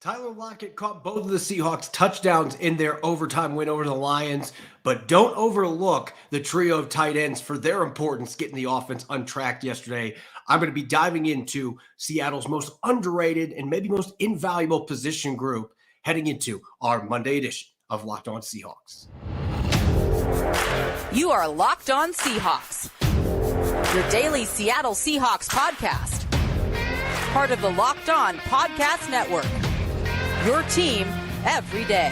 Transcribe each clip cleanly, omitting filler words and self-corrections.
Tyler Lockett caught both of the Seahawks touchdowns in their overtime win over the Lions, but don't overlook the trio of tight ends for their importance getting the offense untracked yesterday. I'm going to be diving into Seattle's most underrated and maybe most invaluable position group heading into our Monday edition of Locked On Seahawks. You are Locked On Seahawks, your daily Seattle Seahawks podcast, part of the Locked On Podcast Network. Your team every day.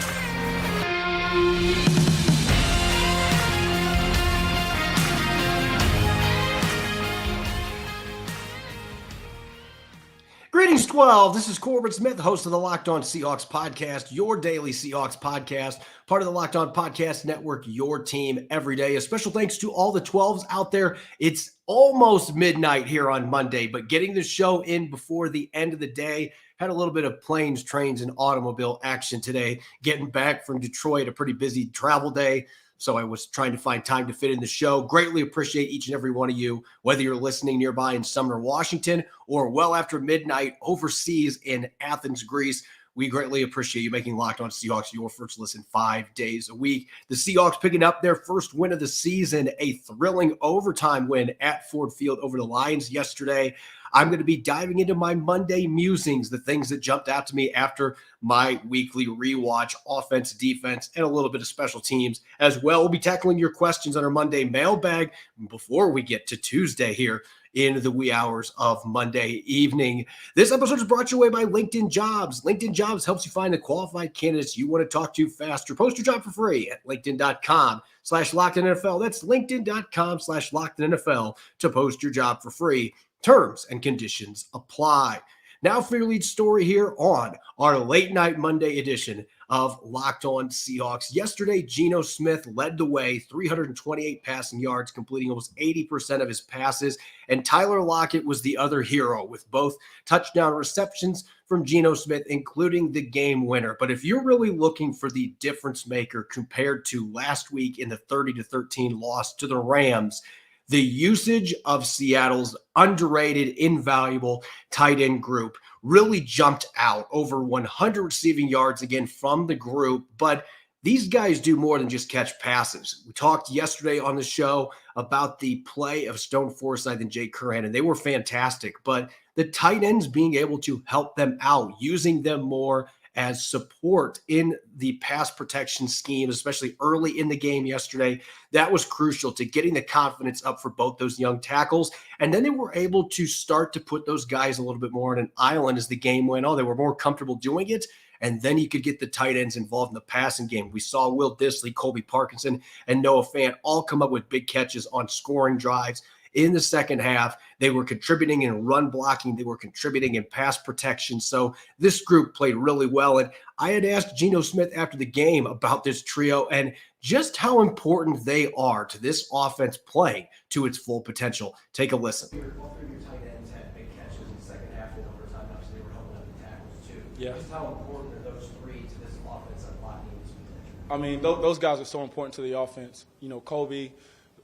Greetings, 12. This is Corbin Smith, host of the Locked On Seahawks podcast, your daily Seahawks podcast, part of the Locked On Podcast Network, your team every day. A special thanks to all the 12s out there. It's almost midnight here on Monday, but getting the show in before the end of the day. Had a little bit of planes, trains, and automobile action today. Getting back from Detroit, a pretty busy travel day. So I was trying to find time to fit in the show. Greatly appreciate each and every one of you, whether you're listening nearby in Sumner, Washington, or well after midnight overseas in Athens, Greece. We greatly appreciate you making Locked On Seahawks your first listen 5 days a week. The Seahawks picking up their first win of the season, a thrilling overtime win at Ford Field over the Lions yesterday. I'm going to be diving into my Monday musings, the things that jumped out to me after my weekly rewatch, offense, defense, and a little bit of special teams as well. We'll be tackling your questions on our Monday mailbag before we get to Tuesday here in the wee hours of Monday evening. This episode is brought your way by LinkedIn Jobs. LinkedIn Jobs helps you find the qualified candidates you want to talk to faster. Post your job for free at linkedin.com/LockedInNFL. That's linkedin.com/LockedInNFL to post your job for free. Terms and conditions apply. Now for your lead story here on our late night Monday edition of Locked On Seahawks. Yesterday, Geno Smith led the way, 328 passing yards, completing almost 80% of his passes. And Tyler Lockett was the other hero with both touchdown receptions from Geno Smith, including the game winner. But if you're really looking for the difference maker compared to last week in the 30-13 loss to the Rams, the usage of Seattle's underrated, invaluable tight end group really jumped out. Over 100 receiving yards again from the group, but these guys do more than just catch passes. We talked yesterday on the show about the play of Stone Forsythe and Jay Curran, and they were fantastic, but the tight ends being able to help them out, using them more as support in the pass protection scheme, especially early in the game yesterday. That was crucial to getting the confidence up for both those young tackles. And then they were able to start to put those guys a little bit more on an island as the game went on. They were more comfortable doing it. And then you could get the tight ends involved in the passing game. We saw Will Dissly, Colby Parkinson, and Noah Fant all come up with big catches on scoring drives. In the second half, they were contributing in run blocking. They were contributing in pass protection. So this group played really well. And I had asked Geno Smith after the game about this trio and just how important they are to this offense playing to its full potential. Take a listen. All three of your tight ends had big catches in the second half and overtime. Obviously, they were helping out the tackles too. Yeah. Just how important are those three to this offense unlocking this potential? I mean, those guys are so important to the offense. You know, Colby,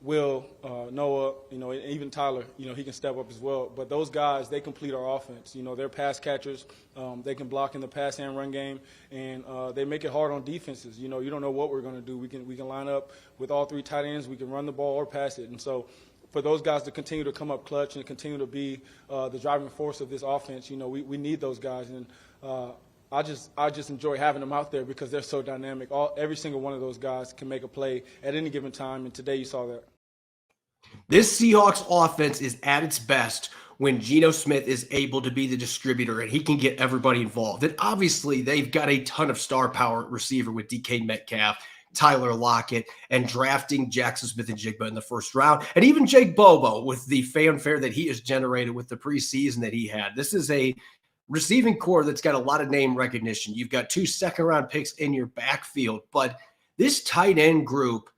Will, Noah, and even Tyler, he can step up as well. But those guys, they complete our offense. They're pass catchers. They can block in the pass and run game, and they make it hard on defenses. You don't know what we're going to do. We can line up with all three tight ends. We can run the ball or pass it. And so for those guys to continue to come up clutch and continue to be the driving force of this offense, we need those guys. And I just enjoy having them out there because they're so dynamic. Every single one of those guys can make a play at any given time, and today you saw that. This Seahawks offense is at its best when Geno Smith is able to be the distributor and he can get everybody involved. And obviously, they've got a ton of star power at receiver with DK Metcalf, Tyler Lockett, and drafting Jackson Smith-Njigba in the first round, and even Jake Bobo with the fanfare that he has generated with the preseason that he had. This is a receiving core that's got a lot of name recognition. You've got 2 second-round picks in your backfield, but this tight end group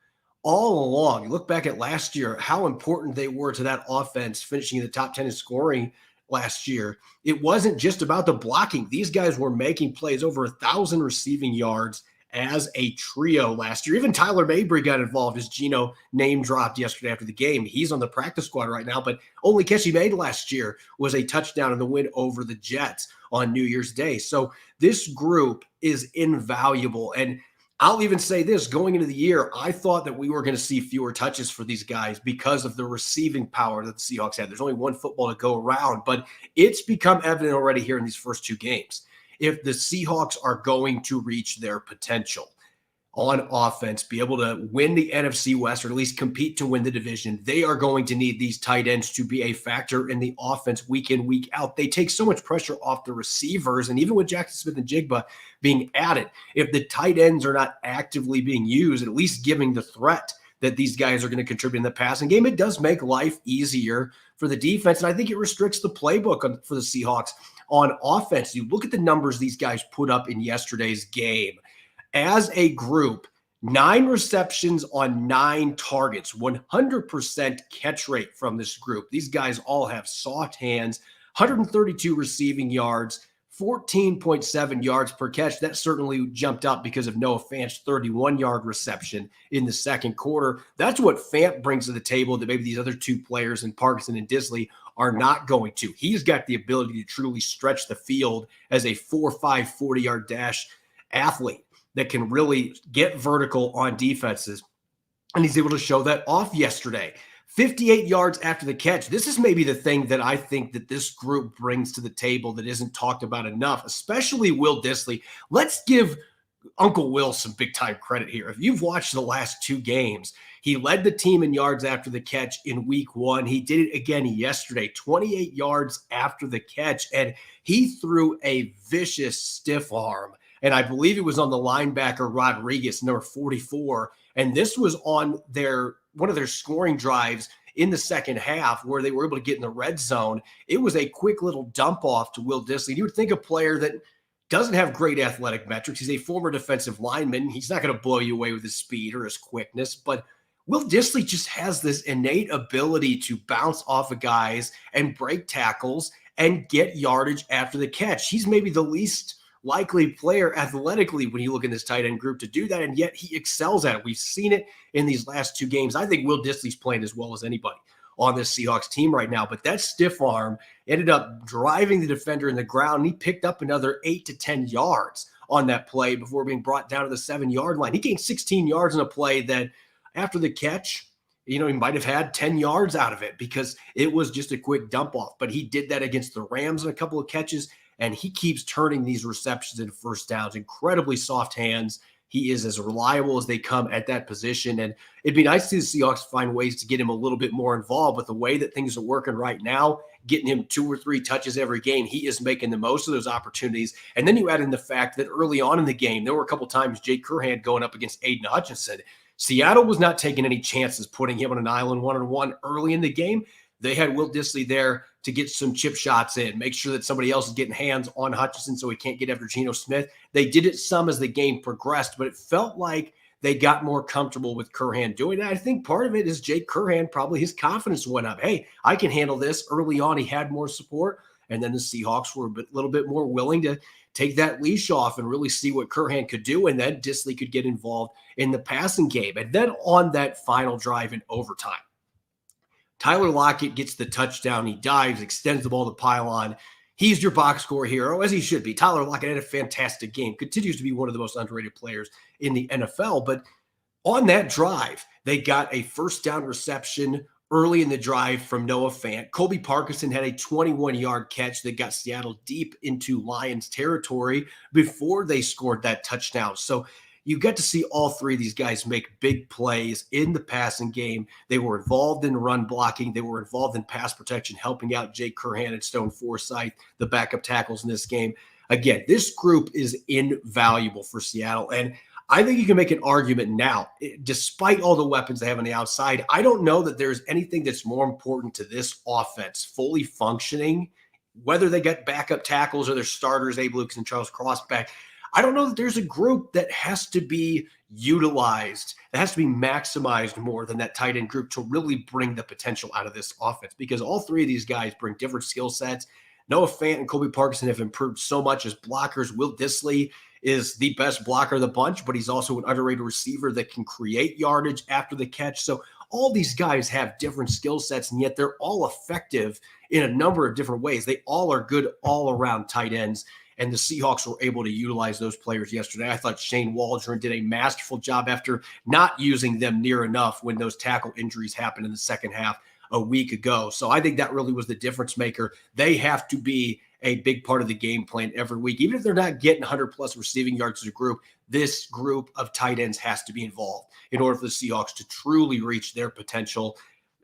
all along, you look back at last year, how important they were to that offense, finishing in the top 10 in scoring last year. It wasn't just about the blocking. These guys were making plays, over 1,000 receiving yards as a trio last year. Even Tyler Mabry got involved as Geno name dropped yesterday after the game. He's on the practice squad right now, but only catch he made last year was a touchdown in the win over the Jets on New Year's Day. So this group is invaluable. And I'll even say this, going into the year, I thought that we were going to see fewer touches for these guys because of the receiving power that the Seahawks had. There's only one football to go around, but it's become evident already here in these first two games. If the Seahawks are going to reach their potential on offense, be able to win the NFC West, or at least compete to win the division, they are going to need these tight ends to be a factor in the offense week in, week out. They take so much pressure off the receivers, and even with Jackson Smith and Jigba being added, if the tight ends are not actively being used, at least giving the threat that these guys are going to contribute in the passing game, it does make life easier for the defense, and I think it restricts the playbook for the Seahawks on offense. You look at the numbers these guys put up in yesterday's game. As a group, 9 receptions on 9 targets, 100% catch rate from this group. These guys all have soft hands, 132 receiving yards, 14.7 yards per catch. That certainly jumped up because of Noah Fant's 31-yard reception in the second quarter. That's what Fant brings to the table that maybe these other two players in Parkinson and Disley are not going to. He's got the ability to truly stretch the field as a 4.5 40-yard dash athlete that can really get vertical on defenses. And he's able to show that off yesterday. 58 yards after the catch. This is maybe the thing that I think that this group brings to the table that isn't talked about enough, especially Will Disley. Let's give Uncle Will some big-time credit here. If you've watched the last 2 games, he led the team in yards after the catch in week 1. He did it again yesterday, 28 yards after the catch, and he threw a vicious stiff arm. And I believe it was on the linebacker Rodriguez, number 44. And this was on one of their scoring drives in the second half where they were able to get in the red zone. It was a quick little dump off to Will Disley. You would think a player that doesn't have great athletic metrics. He's a former defensive lineman. He's not going to blow you away with his speed or his quickness, but Will Disley just has this innate ability to bounce off of guys and break tackles and get yardage after the catch. He's maybe the least likely player athletically when you look in this tight end group to do that, and yet he excels at it. We've seen it in these last 2 games. I think Will Disley's playing as well as anybody on this Seahawks team right now, but that stiff arm ended up driving the defender in the ground, and he picked up another 8 to 10 yards on that play before being brought down to the 7-yard line. He gained 16 yards in a play that after the catch, he might have had 10 yards out of it because it was just a quick dump off, but he did that against the Rams in a couple of catches. And he keeps turning these receptions into first downs. Incredibly soft hands. He is as reliable as they come at that position. And it'd be nice to see the Seahawks find ways to get him a little bit more involved. But the way that things are working right now, getting him 2 or 3 touches every game, he is making the most of those opportunities. And then you add in the fact that early on in the game, there were a couple times Jake Curhan going up against Aiden Hutchinson. Seattle was not taking any chances putting him on an island one-on-one early in the game. They had Will Disley there to get some chip shots in, make sure that somebody else is getting hands on Hutchinson so he can't get after Geno Smith. They did it some as the game progressed, but it felt like they got more comfortable with Curhan doing that. I think part of it is Jake Curhan, probably his confidence went up. Hey, I can handle this. Early on, he had more support, and then the Seahawks were a little bit more willing to take that leash off and really see what Curhan could do, and then Disley could get involved in the passing game. And then on that final drive in overtime, Tyler Lockett gets the touchdown. He dives, extends the ball to pylon. He's your box score hero, as he should be. Tyler Lockett had a fantastic game, continues to be one of the most underrated players in the NFL. But on that drive, they got a first down reception early in the drive from Noah Fant. Colby Parkinson had a 21-yard catch that got Seattle deep into Lions territory before they scored that touchdown. So you get to see all 3 of these guys make big plays in the passing game. They were involved in run blocking. They were involved in pass protection, helping out Jake Curhan and Stone Forsythe, the backup tackles in this game. Again, this group is invaluable for Seattle. And I think you can make an argument now, despite all the weapons they have on the outside, I don't know that there's anything that's more important to this offense fully functioning, whether they get backup tackles or their starters, Abe Lucas and Charles Cross back. I don't know that there's a group that has to be utilized, that has to be maximized more than that tight end group to really bring the potential out of this offense, because all 3 of these guys bring different skill sets. Noah Fant and Colby Parkinson have improved so much as blockers. Will Dissly is the best blocker of the bunch, but he's also an underrated receiver that can create yardage after the catch. So all these guys have different skill sets, and yet they're all effective in a number of different ways. They all are good all-around tight ends, and the Seahawks were able to utilize those players yesterday. I thought Shane Waldron did a masterful job after not using them near enough when those tackle injuries happened in the second half a week ago. So I think that really was the difference maker. They have to be a big part of the game plan every week. Even if they're not getting 100-plus receiving yards as a group, this group of tight ends has to be involved in order for the Seahawks to truly reach their potential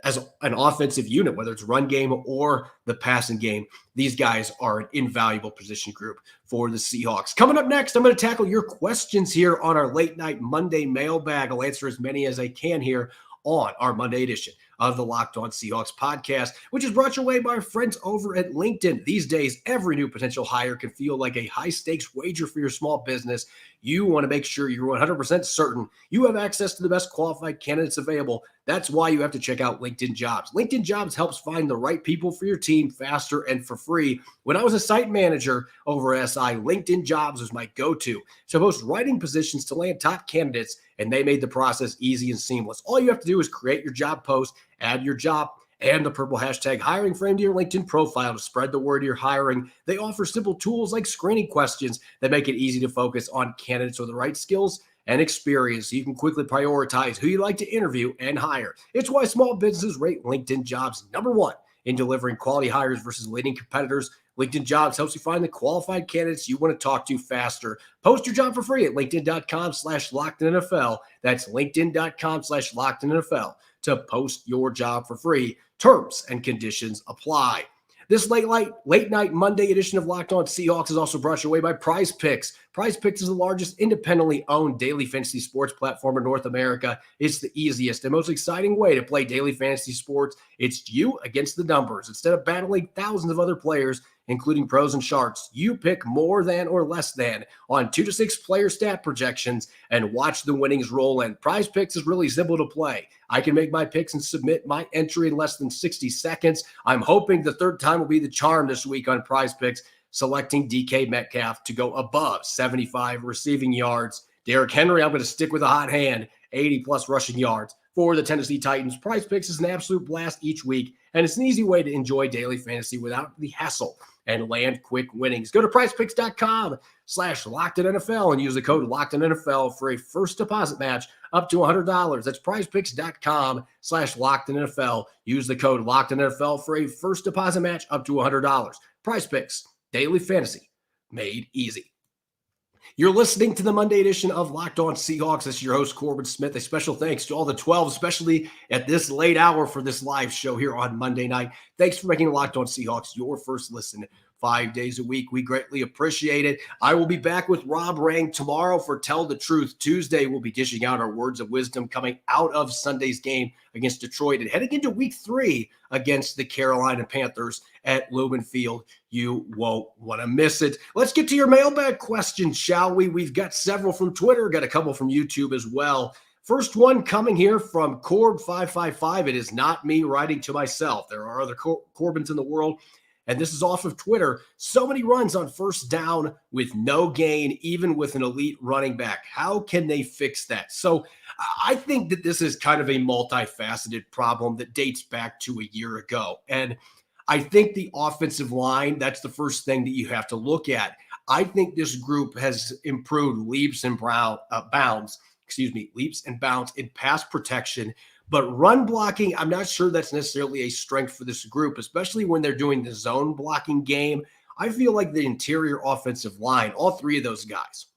as an offensive unit, whether it's run game or the passing game. These guys are an invaluable position group for the Seahawks. Coming up next, I'm going to tackle your questions here on our late night Monday mailbag. I'll answer as many as I can here on our Monday edition of the Locked On Seahawks podcast, which is brought your way by our friends over at LinkedIn. These days, every new potential hire can feel like a high-stakes wager for your small business. You want to make sure you're 100% certain you have access to the best qualified candidates available. That's why you have to check out LinkedIn Jobs. LinkedIn Jobs helps find the right people for your team faster and for free. When I was a site manager over at SI, LinkedIn Jobs was my go-to to post writing positions to land top candidates, and they made the process easy and seamless. All you have to do is create your job post, add your job and the purple hashtag hiring frame to your LinkedIn profile to spread the word you're hiring. They offer simple tools like screening questions that make it easy to focus on candidates with the right skills and experience so you can quickly prioritize who you'd like to interview and hire. It's why small businesses rate LinkedIn Jobs #1 in delivering quality hires versus leading competitors. LinkedIn Jobs helps you find the qualified candidates you want to talk to faster. Post your job for free at linkedin.com/LockedInNFL. That's linkedin.com/LockedInNFL to post your job for free. Terms and conditions apply. This late night Monday edition of Locked On Seahawks is also brought your way by Prize Picks. Prize Picks is the largest independently owned daily fantasy sports platform in North America. It's the easiest and most exciting way to play daily fantasy sports. It's you against the numbers. Instead of battling thousands of other players, including pros and sharks, you pick more than or less than on 2 to 6 player stat projections and watch the winnings roll in. Prize Picks is really simple to play. I can make my picks and submit my entry in less than 60 seconds. I'm hoping the third time will be the charm this week on Prize Picks, selecting DK Metcalf to go above 75 receiving yards. Derrick Henry, I'm going to stick with a hot hand, 80-plus rushing yards for the Tennessee Titans. Prize Picks is an absolute blast each week, and it's an easy way to enjoy daily fantasy without the hassle and land quick winnings. Go to prizepicks.com/LockedInNFL and use the code LockedInNFL for a first deposit match up to $100. That's prizepicks.com/LockedInNFL. Use the code LockedInNFL for a first deposit match up to $100. Prize Picks, daily fantasy made easy. You're listening to the Monday edition of Locked On Seahawks. This is your host, Corbin Smith. A special thanks to all the 12, especially at this late hour for this live show here on Monday night. Thanks for making Locked On Seahawks your first listen 5 days a week. We greatly appreciate it. I will be back with Rob Rang tomorrow for Tell the Truth Tuesday. We'll be dishing out our words of wisdom coming out of Sunday's game against Detroit and heading into week 3 against the Carolina Panthers at Lumen Field. You won't want to miss it. Let's get to your mailbag questions, shall we? We've got several from Twitter, got a couple from YouTube as well. First one coming here from Corb555. It is not me writing to myself. There are other Corbins in the world. And this is off of Twitter. So many runs on first down with no gain, even with an elite running back. How can they fix that? So I think that this is kind of a multifaceted problem that dates back to a year ago. And I think the offensive line, that's the first thing that you have to look at. I think this group has improved leaps and bounds in pass protection. But run blocking, I'm not sure that's necessarily a strength for this group, especially when they're doing the zone blocking game. I feel like the interior offensive line, all three of those guys,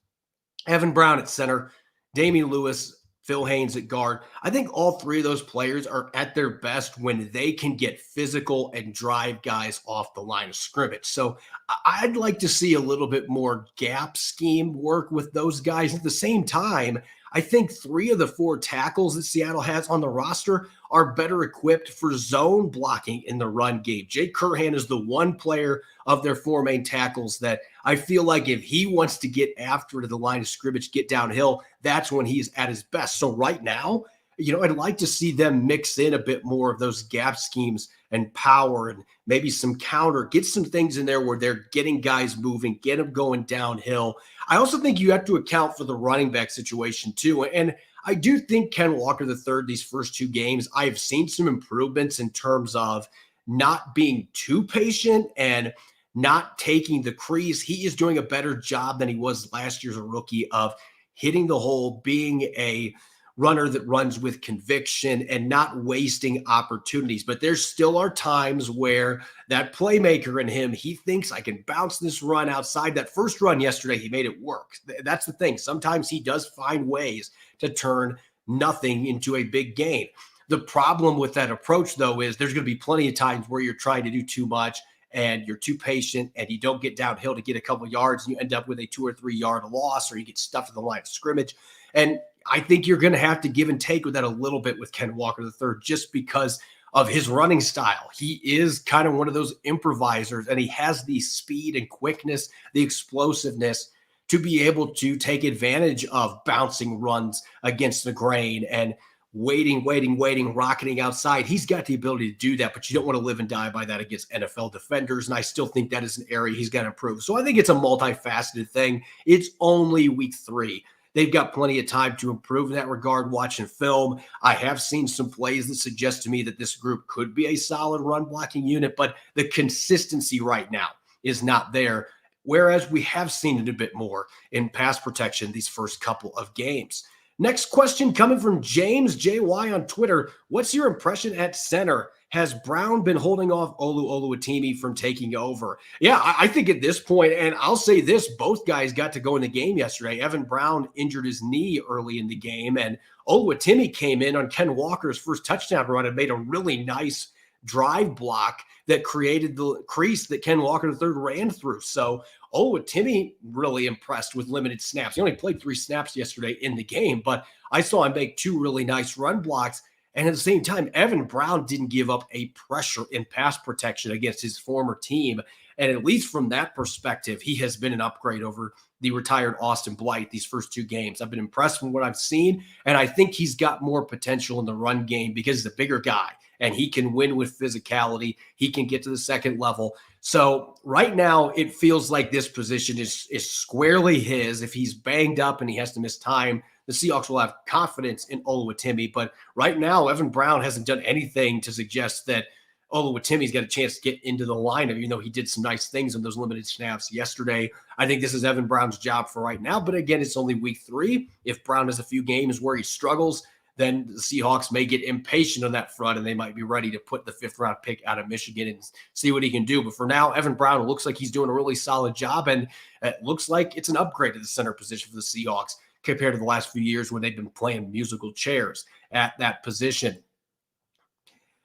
Evan Brown at center, Damian Lewis, Phil Haynes at guard, I think all three of those players are at their best when they can get physical and drive guys off the line of scrimmage. So I'd like to see a little bit more gap scheme work with those guys. At the same time, I think 3 of the 4 tackles that Seattle has on the roster are better equipped for zone blocking in the run game. Jake Curhan is the one player of their 4 main tackles that I feel like if he wants to get after the line of scrimmage, get downhill, that's when he's at his best. So right now, I'd like to see them mix in a bit more of those gap schemes and power and maybe some counter, get some things in there where they're getting guys moving, get them going downhill. I also think you have to account for the running back situation too. And I do think Ken Walker III, these first two games, I've seen some improvements in terms of not being too patient and not taking the crease. He is doing a better job than he was last year as a rookie of hitting the hole, being a runner that runs with conviction and not wasting opportunities. But there still are times where that playmaker in him, he thinks I can bounce this run outside. That first run yesterday, he made it work. That's the thing. Sometimes he does find ways to turn nothing into a big gain. The problem with that approach, though, is there's going to be plenty of times where you're trying to do too much and you're too patient and you don't get downhill to get a couple yards and you end up with a 2 or 3 yard loss, or you get stuffed at the line of scrimmage. And I think you're going to have to give and take with that a little bit with Ken Walker III, just because of his running style. He is kind of one of those improvisers, and he has the speed and quickness, the explosiveness to be able to take advantage of bouncing runs against the grain and waiting, rocketing outside. He's got the ability to do that, but you don't want to live and die by that against NFL defenders. And I still think that is an area he's got to improve. So I think it's a multifaceted thing. It's only week 3. They've got plenty of time to improve in that regard. Watching film, I have seen some plays that suggest to me that this group could be a solid run blocking unit, but the consistency right now is not there. Whereas we have seen it a bit more in pass protection these first couple of games. Next question coming from James JY on Twitter. What's your impression at center? Has Brown been holding off Oluwatimi from taking over? Yeah, I think at this point, and I'll say this, both guys got to go in the game yesterday. Evan Brown injured his knee early in the game, and Oluwatimi came in on Ken Walker's first touchdown run and made a really nice drive block that created the crease that Ken Walker III ran through. So Oluwatimi really impressed with limited snaps. He only played 3 snaps yesterday in the game, but I saw him make 2 really nice run blocks. And at the same time, Evan Brown didn't give up a pressure in pass protection against his former team. And at least from that perspective, he has been an upgrade over the retired Austin Blythe these first 2 games. I've been impressed with what I've seen, and I think he's got more potential in the run game because he's a bigger guy, and he can win with physicality. He can get to the second level. So right now, it feels like this position is squarely his. If he's banged up and he has to miss time, the Seahawks will have confidence in Oluwatimi. But right now, Evan Brown hasn't done anything to suggest that Oluwatimi's got a chance to get into the lineup, even though he did some nice things in those limited snaps yesterday. I think this is Evan Brown's job for right now. But again, it's only week 3. If Brown has a few games where he struggles, then the Seahawks may get impatient on that front, and they might be ready to put the 5th-round pick out of Michigan and see what he can do. But for now, Evan Brown looks like he's doing a really solid job, and it looks like it's an upgrade to the center position for the Seahawks compared to the last few years when they've been playing musical chairs at that position.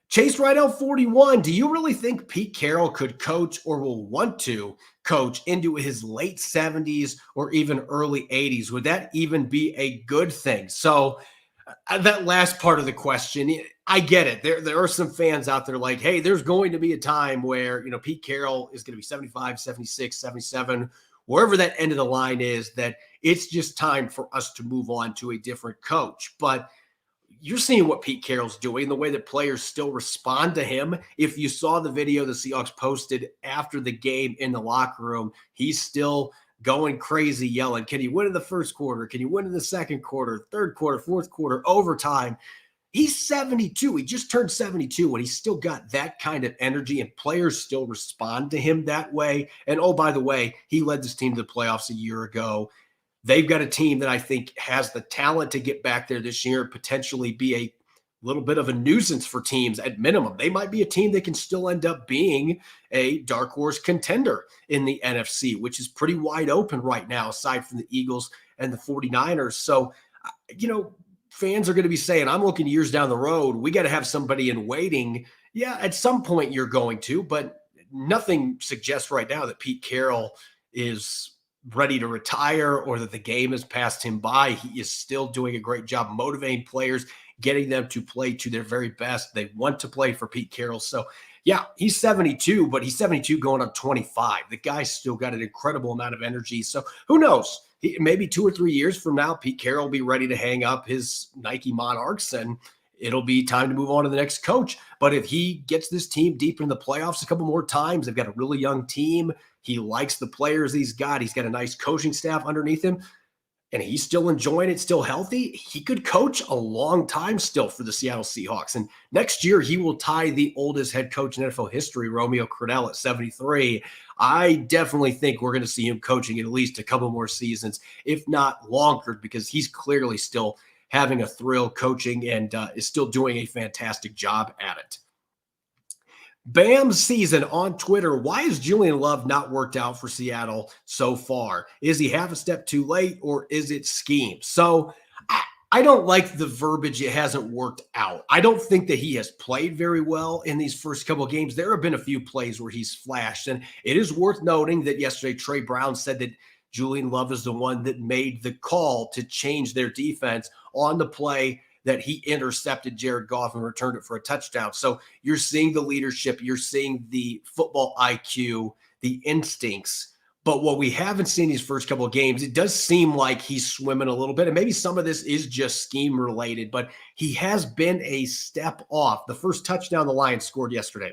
Chase Rydell 41, do you really think Pete Carroll could coach or will want to coach into his late 70s or even early 80s? Would that even be a good thing? So that last part of the question, I get it. There are some fans out there like, hey, there's going to be a time where, Pete Carroll is going to be 75, 76, 77, wherever that end of the line is, that it's just time for us to move on to a different coach. But you're seeing what Pete Carroll's doing, the way that players still respond to him. If you saw the video the Seahawks posted after the game in the locker room, he's still going crazy, yelling, can you win in the first quarter? Can you win in the second quarter, third quarter, fourth quarter, overtime? He's 72. He just turned 72, and he's still got that kind of energy, and players still respond to him that way. And, oh, by the way, he led this team to the playoffs a year ago. They've got a team that I think has the talent to get back there this year and potentially be a little bit of a nuisance for teams at minimum. They might be a team that can still end up being a dark horse contender in the NFC, which is pretty wide open right now, aside from the Eagles and the 49ers. So, fans are going to be saying, I'm looking years down the road. We got to have somebody in waiting. Yeah, at some point you're going to, but nothing suggests right now that Pete Carroll is ready to retire or that the game has passed him by. He is still doing a great job motivating players, getting them to play to their very best. They want to play for Pete Carroll. So, yeah, he's 72, but he's 72 going on 25. The guy's still got an incredible amount of energy. So who knows? maybe 2 or 3 years from now, Pete Carroll will be ready to hang up his Nike Monarchs and it'll be time to move on to the next coach. But if he gets this team deep in the playoffs a couple more times, they've got a really young team. He likes the players he's got. He's got a nice coaching staff underneath him. And he's still enjoying it, still healthy. He could coach a long time still for the Seattle Seahawks. And next year, he will tie the oldest head coach in NFL history, Romeo Crennel, at 73. I definitely think we're going to see him coaching at least a couple more seasons, if not longer, because he's clearly still having a thrill coaching and is still doing a fantastic job at it. Bam Season on Twitter. Why is Julian Love not worked out for Seattle so far? Is he half a step too late or is it scheme? So I don't like the verbiage, it hasn't worked out. I don't think that he has played very well in these first couple of games. There have been a few plays where he's flashed, and it is worth noting that yesterday Trey Brown said that Julian Love is the one that made the call to change their defense on the play that he intercepted Jared Goff and returned it for a touchdown. So you're seeing the leadership, you're seeing the football IQ, the instincts. But what we haven't seen these first couple of games, it does seem like he's swimming a little bit. And maybe some of this is just scheme related, but he has been a step off. The first touchdown the Lions scored yesterday,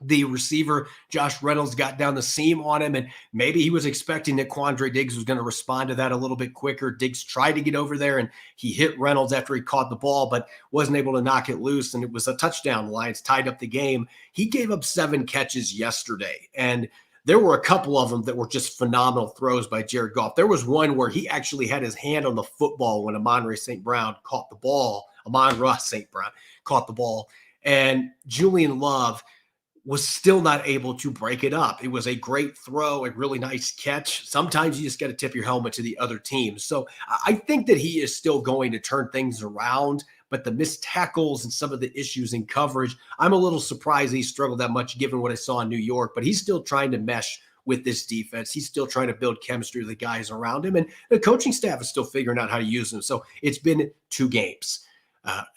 the receiver, Josh Reynolds, got down the seam on him, and maybe he was expecting that Quandre Diggs was going to respond to that a little bit quicker. Diggs tried to get over there, and he hit Reynolds after he caught the ball, but wasn't able to knock it loose, and it was a touchdown. The Lions tied up the game. He gave up 7 catches yesterday, and there were a couple of them that were just phenomenal throws by Jared Goff. There was one where he actually had his hand on the football when Amon-Ra St. Brown caught the ball. Amon-Ra St. Brown caught the ball, and Julian Love was still not able to break it up. It was a great throw, a really nice catch. Sometimes you just got to tip your helmet to the other team. So I think that he is still going to turn things around, but the missed tackles and some of the issues in coverage, I'm a little surprised he struggled that much given what I saw in New York, but he's still trying to mesh with this defense. He's still trying to build chemistry with the guys around him, and the coaching staff is still figuring out how to use them. So it's been 2 games.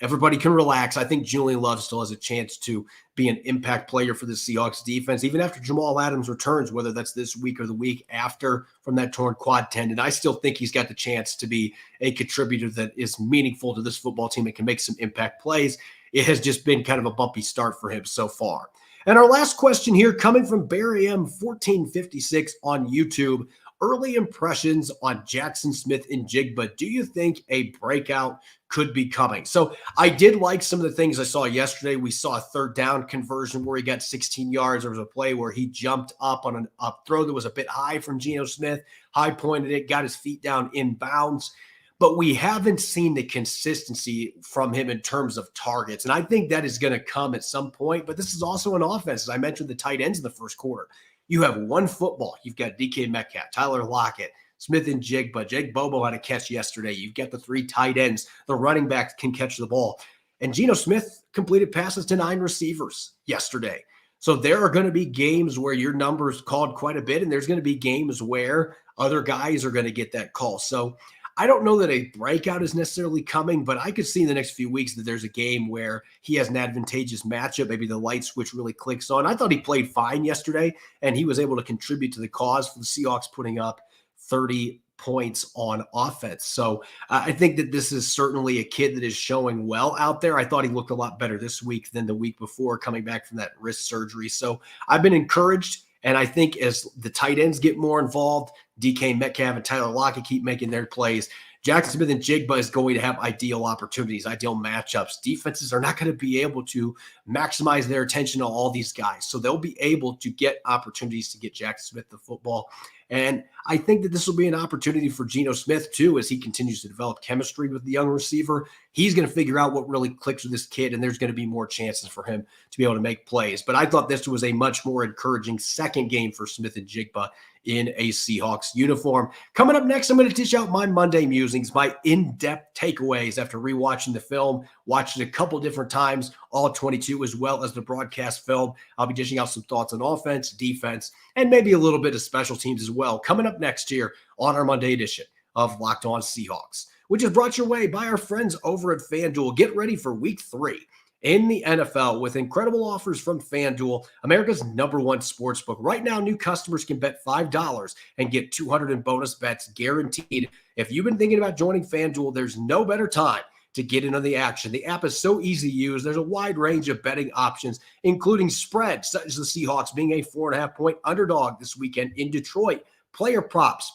Everybody can relax. I think Julian Love still has a chance to be an impact player for the Seahawks defense, even after Jamal Adams returns, whether that's this week or the week after from that torn quad tendon. I still think he's got the chance to be a contributor that is meaningful to this football team and can make some impact plays. It has just been kind of a bumpy start for him so far. And our last question here coming from Barry M 1456 on YouTube. Early impressions on Jackson Smith and Jigba. Do you think a breakout could be coming? So I did like some of the things I saw yesterday. We saw a 3rd down conversion where he got 16 yards. There was a play where he jumped up on an up throw that was a bit high from Geno Smith, high pointed it, got his feet down in bounds. But we haven't seen the consistency from him in terms of targets. And I think that is going to come at some point. But this is also an offense. As I mentioned, the tight ends in the first quarter. You have one football. You've got DK Metcalf, Tyler Lockett, Smith and Jigba. Jake Bobo had a catch yesterday. You've got the 3 tight ends. The running backs can catch the ball. And Geno Smith completed passes to 9 receivers yesterday. So there are going to be games where your number's called quite a bit, and there's going to be games where other guys are going to get that call. So I don't know that a breakout is necessarily coming, but I could see in the next few weeks that there's a game where he has an advantageous matchup. Maybe the light switch really clicks on. I thought he played fine yesterday, and he was able to contribute to the cause for the Seahawks putting up 30 points on offense. So I think that this is certainly a kid that is showing well out there. I thought he looked a lot better this week than the week before coming back from that wrist surgery. So I've been encouraged. And I think as the tight ends get more involved, DK Metcalf and Tyler Lockett keep making their plays, Jackson Smith and Jigba is going to have ideal opportunities, ideal matchups. Defenses are not going to be able to maximize their attention on all these guys. So they'll be able to get opportunities to get Jackson Smith the football. And I think that this will be an opportunity for Geno Smith, too, as he continues to develop chemistry with the young receiver. He's going to figure out what really clicks with this kid, and there's going to be more chances for him to be able to make plays. But I thought this was a much more encouraging second game for Smith and Jigba in a Seahawks uniform. Coming up next, I'm going to dish out my Monday musings, my in-depth takeaways after rewatching the film, watched it a couple different times, all 22, as well as the broadcast film. I'll be dishing out some thoughts on offense, defense, and maybe a little bit of special teams as well. Coming up next here on our Monday edition of Locked On Seahawks, which is brought your way by our friends over at FanDuel. Get ready for week 3. in the NFL with incredible offers from FanDuel, America's #1 sportsbook. Right now, new customers can bet $5 and get 200 in bonus bets guaranteed. If you've been thinking about joining FanDuel, there's no better time to get into the action. The app is so easy to use. There's a wide range of betting options, including spreads, such as the Seahawks being a 4.5-point underdog this weekend in Detroit, player props,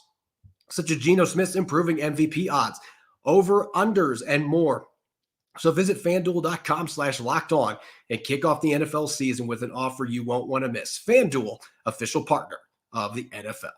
such as Geno Smith's improving MVP odds, over-unders, and more. So visit FanDuel.com/lockedon and kick off the NFL season with an offer you won't want to miss. FanDuel, official partner of the NFL.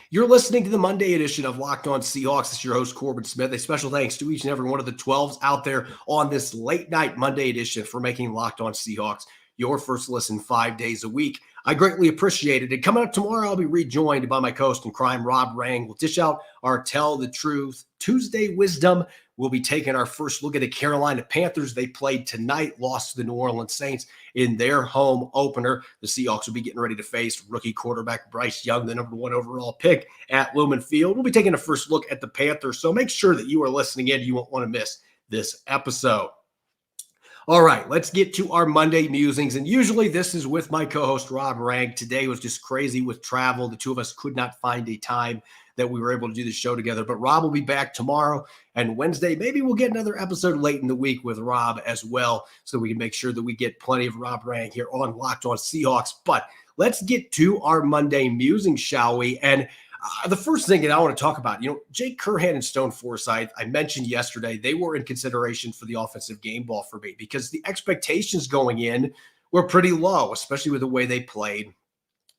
You're listening to the Monday edition of Locked On Seahawks. It's your host, Corbin Smith. A special thanks to each and every one of the 12s out there on this late night Monday edition for making Locked On Seahawks your first listen 5 days a week. I greatly appreciate it. And coming up tomorrow, I'll be rejoined by my co-host in crime, Rob Rang. We'll dish out our Tell the Truth Tuesday wisdom. We'll be taking our first look at the Carolina Panthers. They played tonight, lost to the New Orleans Saints in their home opener. The Seahawks will be getting ready to face rookie quarterback Bryce Young, the #1 overall pick at Lumen Field. We'll be taking a first look at the Panthers, so make sure that you are listening in. You won't want to miss this episode. All right, let's get to our Monday musings. And usually this is with my co-host, Rob Rang. Today was just crazy with travel. The two of us could not find a time that we were able to do the show together. But Rob will be back tomorrow and Wednesday. Maybe we'll get another episode late in the week with Rob as well, so we can make sure that we get plenty of Rob Rang here on Locked On Seahawks. But let's get to our Monday musings, shall we? And the first thing that I want to talk about, Jake Curhan and Stone Forsythe, I mentioned yesterday, they were in consideration for the offensive game ball for me because the expectations going in were pretty low, especially with the way they played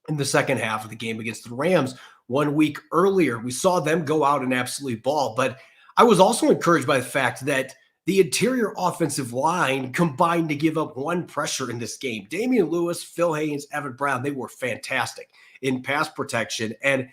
in the second half of the game against the Rams 1 week earlier. We saw them go out and absolutely ball, but I was also encouraged by the fact that the interior offensive line combined to give up one pressure in this game. Damian Lewis, Phil Haynes, Evan Brown, they were fantastic in pass protection. And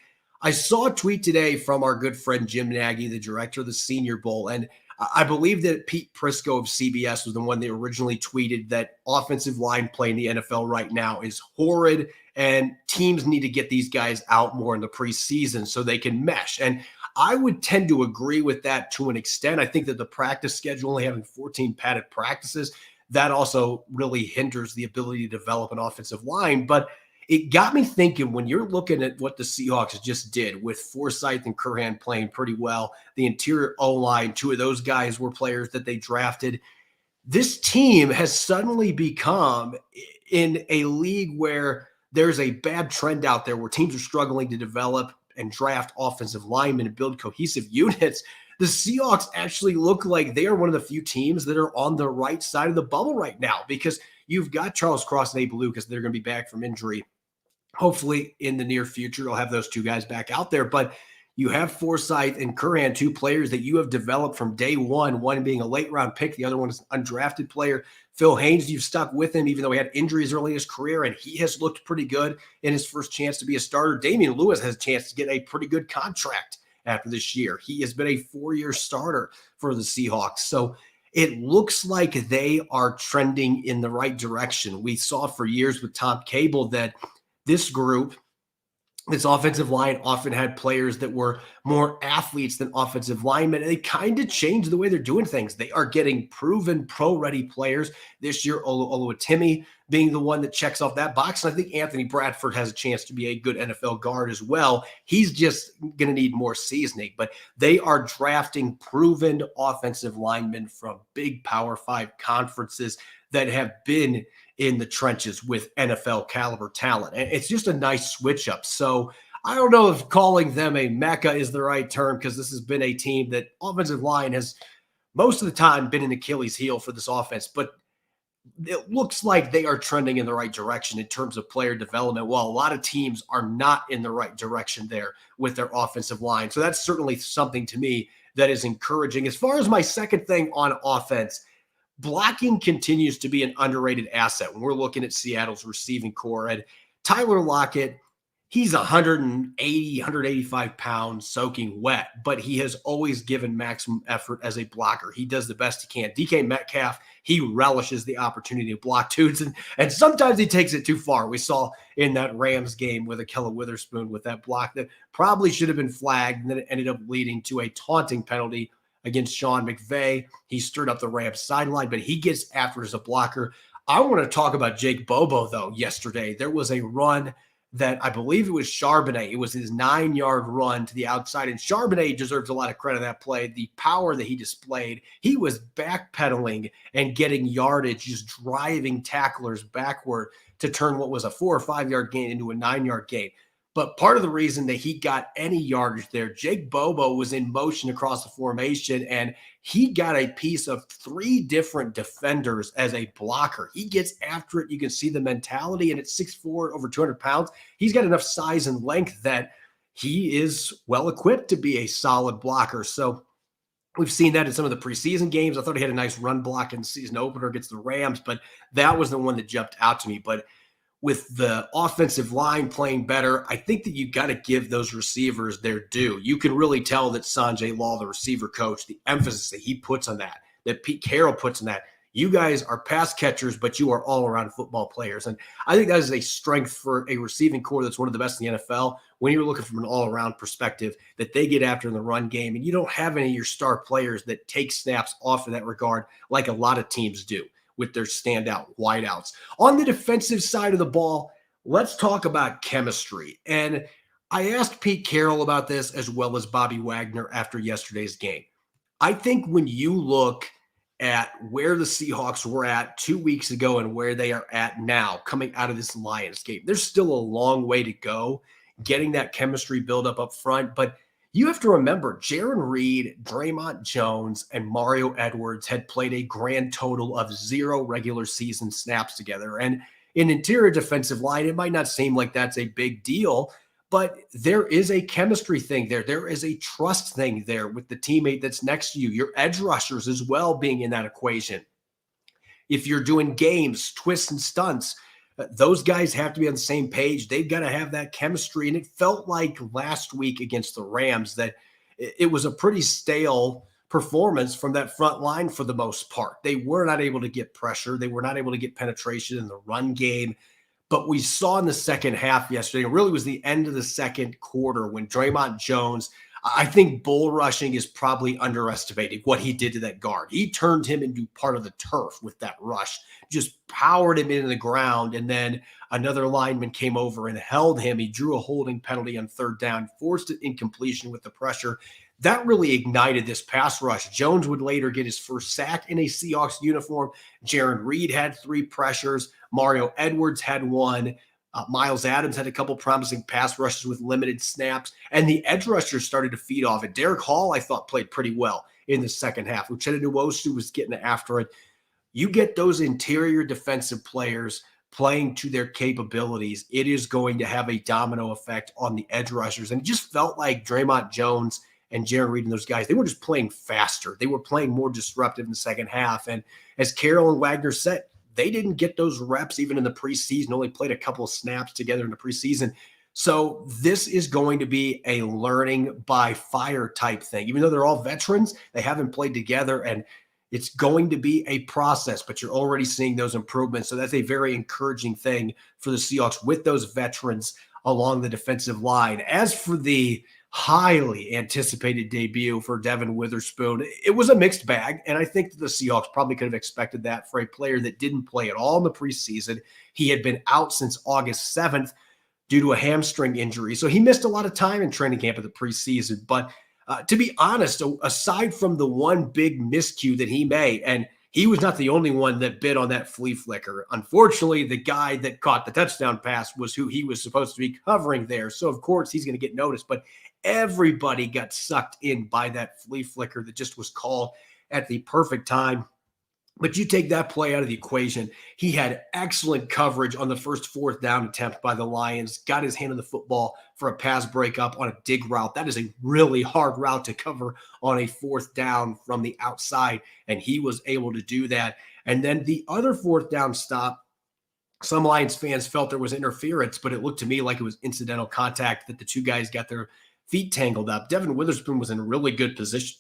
I saw a tweet today from our good friend Jim Nagy, the director of the Senior Bowl, and I believe that Pete Prisco of CBS was the one that originally tweeted that offensive line play in the NFL right now is horrid, and teams need to get these guys out more in the preseason so they can mesh. And I would tend to agree with that to an extent. I think that the practice schedule, only having 14 padded practices, that also really hinders the ability to develop an offensive line. But it got me thinking, when you're looking at what the Seahawks just did with Forsythe and Curhan playing pretty well, the interior O-line, two of those guys were players that they drafted. This team has suddenly become in a league where there's a bad trend out there where teams are struggling to develop and draft offensive linemen and build cohesive units. The Seahawks actually look like they are one of the few teams that are on the right side of the bubble right now, because you've got Charles Cross and Abe Lucas. They're going to be back from injury. Hopefully in the near future, you'll have those two guys back out there. But you have Forsythe and Curhan, two players that you have developed from day one being a late round pick. The other one is an undrafted player. Phil Haynes, you've stuck with him, even though he had injuries early in his career, and he has looked pretty good in his first chance to be a starter. Damian Lewis has a chance to get a pretty good contract after this year. He has been a 4-year starter for the Seahawks. So it looks like they are trending in the right direction. We saw for years with Tom Cable that this group, this offensive line, often had players that were more athletes than offensive linemen, and they kind of changed the way they're doing things. They are getting proven pro-ready players. This year, Oluwatimi being the one that checks off that box, and I think Anthony Bradford has a chance to be a good NFL guard as well. He's just going to need more seasoning, but they are drafting proven offensive linemen from big Power 5 conferences that have been in the trenches with NFL caliber talent. And it's just a nice switch up. So I don't know if calling them a mecca is the right term, because this has been a team that offensive line has most of the time been an Achilles heel for this offense, but it looks like they are trending in the right direction in terms of player development, while a lot of teams are not in the right direction there with their offensive line. So that's certainly something to me that is encouraging. As far as my second thing on offense, blocking continues to be an underrated asset when we're looking at Seattle's receiving core. And Tyler Lockett, he's 180, 185 pounds soaking wet, but he has always given maximum effort as a blocker. He does the best he can. DK Metcalf, he relishes the opportunity to block dudes, and sometimes he takes it too far. We saw in that Rams game with Akella Witherspoon with that block that probably should have been flagged, and then it ended up leading to a taunting penalty against Sean McVay. He stirred up the Rams sideline, but he gets after as a blocker. I want to talk about Jake Bobo, though, yesterday. There was a run that I believe it was Charbonnet. It was his 9-yard run to the outside, and Charbonnet deserves a lot of credit on that play. The power that he displayed, he was backpedaling and getting yardage, just driving tacklers backward to turn what was a 4 or 5 yard gain into a 9-yard gain. But part of the reason that he got any yardage there, Jake Bobo was in motion across the formation, and he got a piece of 3 different defenders as a blocker. He gets after it. You can see the mentality, and at 6'4", over 200 pounds, he's got enough size and length that he is well equipped to be a solid blocker. So we've seen that in some of the preseason games. I thought he had a nice run block in the season opener against the Rams, but that was the one that jumped out to me. But with the offensive line playing better, I think that you got to give those receivers their due. You can really tell that Sanjay Law, the receiver coach, the emphasis that he puts on that Pete Carroll puts on that. You guys are pass catchers, but you are all-around football players. And I think that is a strength for a receiving core that's one of the best in the NFL when you're looking from an all-around perspective, that they get after in the run game. And you don't have any of your star players that take snaps off in that regard like a lot of teams do with their standout wideouts. On the defensive side of the ball, let's talk about chemistry. And I asked Pete Carroll about this as well as Bobby Wagner after yesterday's game. I think when you look at where the Seahawks were at 2 weeks ago and where they are at now coming out of this Lions game, there's still a long way to go getting that chemistry build up front. But you have to remember, Jaron Reed, Draymond Jones, and Mario Edwards had played a grand total of 0 regular season snaps together. And in interior defensive line, it might not seem like that's a big deal, but there is a chemistry thing there. There is a trust thing there with the teammate that's next to you. Your edge rushers as well being in that equation. If you're doing games, twists and stunts, those guys have to be on the same page. They've got to have that chemistry. And it felt like last week against the Rams that it was a pretty stale performance from that front line for the most part. They were not able to get pressure. They were not able to get penetration in the run game. But we saw in the second half yesterday, it really was the end of the second quarter when Draymond Jones, I think bull rushing is probably underestimated what he did to that guard. He turned him into part of the turf with that rush, just powered him into the ground. And then another lineman came over and held him. He drew a holding penalty on 3rd down, forced it incompletion with the pressure. That really ignited this pass rush. Jones would later get his first sack in a Seahawks uniform. Jaron Reed had 3 pressures. Mario Edwards had 1. Miles Adams had a couple promising pass rushes with limited snaps, and the edge rushers started to feed off it. Derek Hall, I thought, played pretty well in the second half. Uchenna Nwosu was getting after it. You get those interior defensive players playing to their capabilities, it is going to have a domino effect on the edge rushers. And it just felt like Draymond Jones and Jaron Reed and those guys, they were just playing faster. They were playing more disruptive in the second half. And as Carroll and Wagner said, they didn't get those reps even in the preseason, only played a couple of snaps together in the preseason. So this is going to be a learning by fire type thing. Even though they're all veterans, they haven't played together, and it's going to be a process, but you're already seeing those improvements. So that's a very encouraging thing for the Seahawks with those veterans along the defensive line. As for the highly anticipated debut for Devin Witherspoon, it was a mixed bag, and I think that the Seahawks probably could have expected that for a player that didn't play at all in the preseason. He had been out since August 7th due to a hamstring injury, so he missed a lot of time in training camp of the preseason. But to be honest, aside from the one big miscue that he made, and he was not the only one that bit on that flea flicker. Unfortunately, the guy that caught the touchdown pass was who he was supposed to be covering there, so of course he's going to get noticed. But everybody got sucked in by that flea flicker that just was called at the perfect time. But you take that play out of the equation. He had excellent coverage on the first 4th down attempt by the Lions, got his hand on the football for a pass breakup on a dig route. That is a really hard route to cover on a 4th down from the outside, and he was able to do that. And then the other 4th down stop, some Lions fans felt there was interference, but it looked to me like it was incidental contact, that the two guys got their feet tangled up. Devin Witherspoon was in a really good position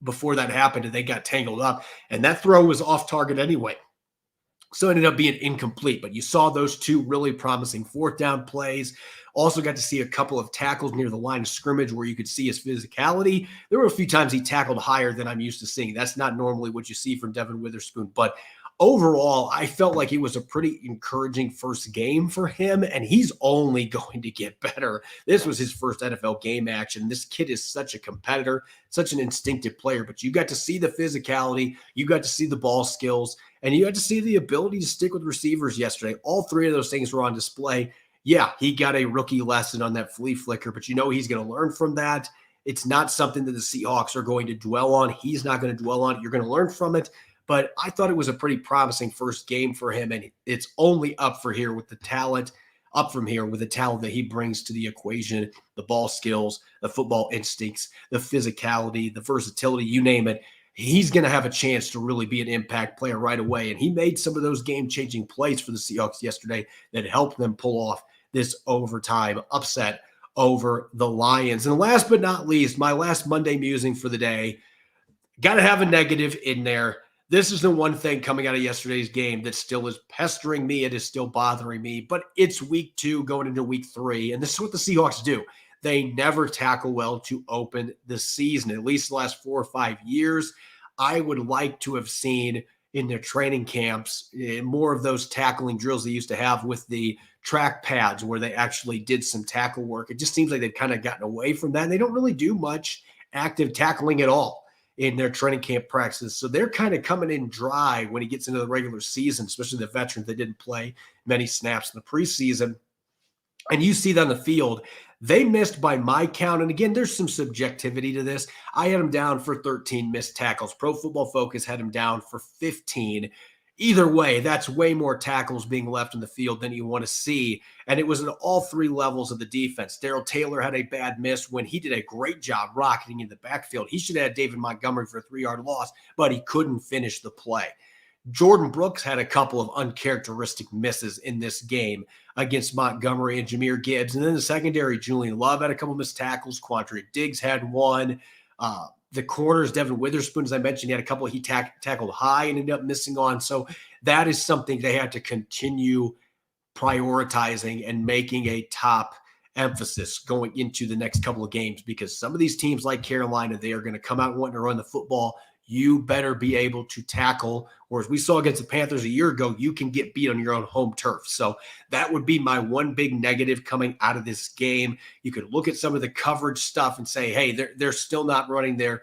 before that happened, and they got tangled up, and that throw was off target anyway. So it ended up being incomplete, but you saw those two really promising fourth down plays. Also got to see a couple of tackles near the line of scrimmage where you could see his physicality. There were a few times he tackled higher than I'm used to seeing. That's not normally what you see from Devin Witherspoon, but overall, I felt like it was a pretty encouraging first game for him, and he's only going to get better. This was his first NFL game action. This kid is such a competitor, such an instinctive player, but you got to see the physicality, you got to see the ball skills, and you got to see the ability to stick with receivers yesterday. All three of those things were on display. Yeah, he got a rookie lesson on that flea flicker, but you know he's going to learn from that. It's not something that the Seahawks are going to dwell on. He's not going to dwell on it. You're going to learn from it. But I thought it was a pretty promising first game for him, and it's only up from here with the talent that he brings to the equation, the ball skills, the football instincts, the physicality, the versatility, you name it. He's going to have a chance to really be an impact player right away. And he made some of those game-changing plays for the Seahawks yesterday that helped them pull off this overtime upset over the Lions. And last but not least, my last Monday musing for the day, got to have a negative in there. This is the one thing coming out of yesterday's game that still is pestering me. It is still bothering me, but it's week 2 going into week 3. And this is what the Seahawks do. They never tackle well to open the season, at least the last 4 or 5 years. I would like to have seen in their training camps more of those tackling drills they used to have with the track pads where they actually did some tackle work. It just seems like they've kind of gotten away from that. They don't really do much active tackling at all in their training camp practices. So they're kind of coming in dry when he gets into the regular season, especially the veterans that didn't play many snaps in the preseason. And you see that on the field. They missed by my count. And again, there's some subjectivity to this. I had him down for 13 missed tackles. Pro Football Focus had him down for 15. Either way, that's way more tackles being left in the field than you want to see. And it was at all 3 levels of the defense. Darrell Taylor had a bad miss when he did a great job rocketing in the backfield. He should have had David Montgomery for a 3-yard loss, but he couldn't finish the play. Jordan Brooks had a couple of uncharacteristic misses in this game against Montgomery and Jahmyr Gibbs. And then the secondary, Julian Love had a couple missed tackles. Quandre Diggs had one. The corners, Devin Witherspoon, as I mentioned, he had a couple he tackled high and ended up missing on. So that is something they had to continue prioritizing and making a top emphasis going into the next couple of games, because some of these teams like Carolina, they are going to come out wanting to run the football. You better be able to tackle, or as we saw against the Panthers a year ago, you can get beat on your own home turf. So that would be my one big negative coming out of this game. You could look at some of the coverage stuff and say, hey, they're still not running their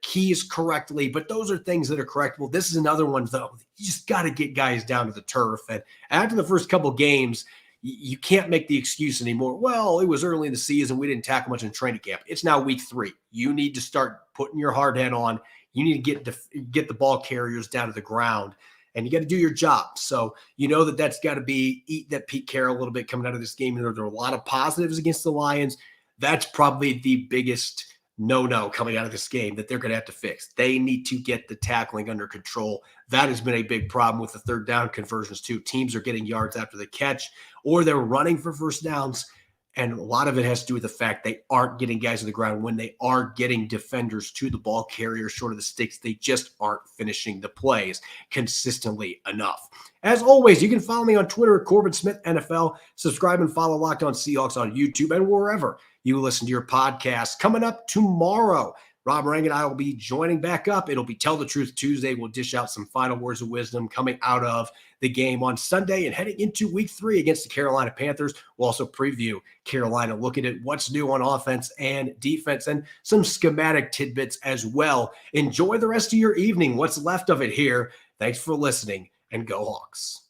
keys correctly, but those are things that are correctable. This is another one, though. You just got to get guys down to the turf. And after the first couple games, you can't make the excuse anymore. Well, it was early in the season. We didn't tackle much in training camp. It's now week 3. You need to start putting your hard hat on. You need to get the ball carriers down to the ground, and you got to do your job. So you know that's got to be eat that Pete Carroll a little bit coming out of this game. There are a lot of positives against the Lions. That's probably the biggest no-no coming out of this game that they're going to have to fix. They need to get the tackling under control. That has been a big problem with the third down conversions too. Teams are getting yards after the catch, or they're running for first downs. And a lot of it has to do with the fact they aren't getting guys on the ground. When they are getting defenders to the ball carrier short of the sticks, they just aren't finishing the plays consistently enough. As always, you can follow me on Twitter at Corbin Smith NFL. Subscribe and follow Locked On Seahawks on YouTube and wherever you listen to your podcast. Coming up tomorrow, Rob Rang and I will be joining back up. It'll be Tell the Truth Tuesday. We'll dish out some final words of wisdom coming out of the game on Sunday and heading into week 3 against the Carolina Panthers. We'll also preview Carolina, looking at what's new on offense and defense and some schematic tidbits as well. Enjoy the rest of your evening, what's left of it here. Thanks for listening, and go Hawks.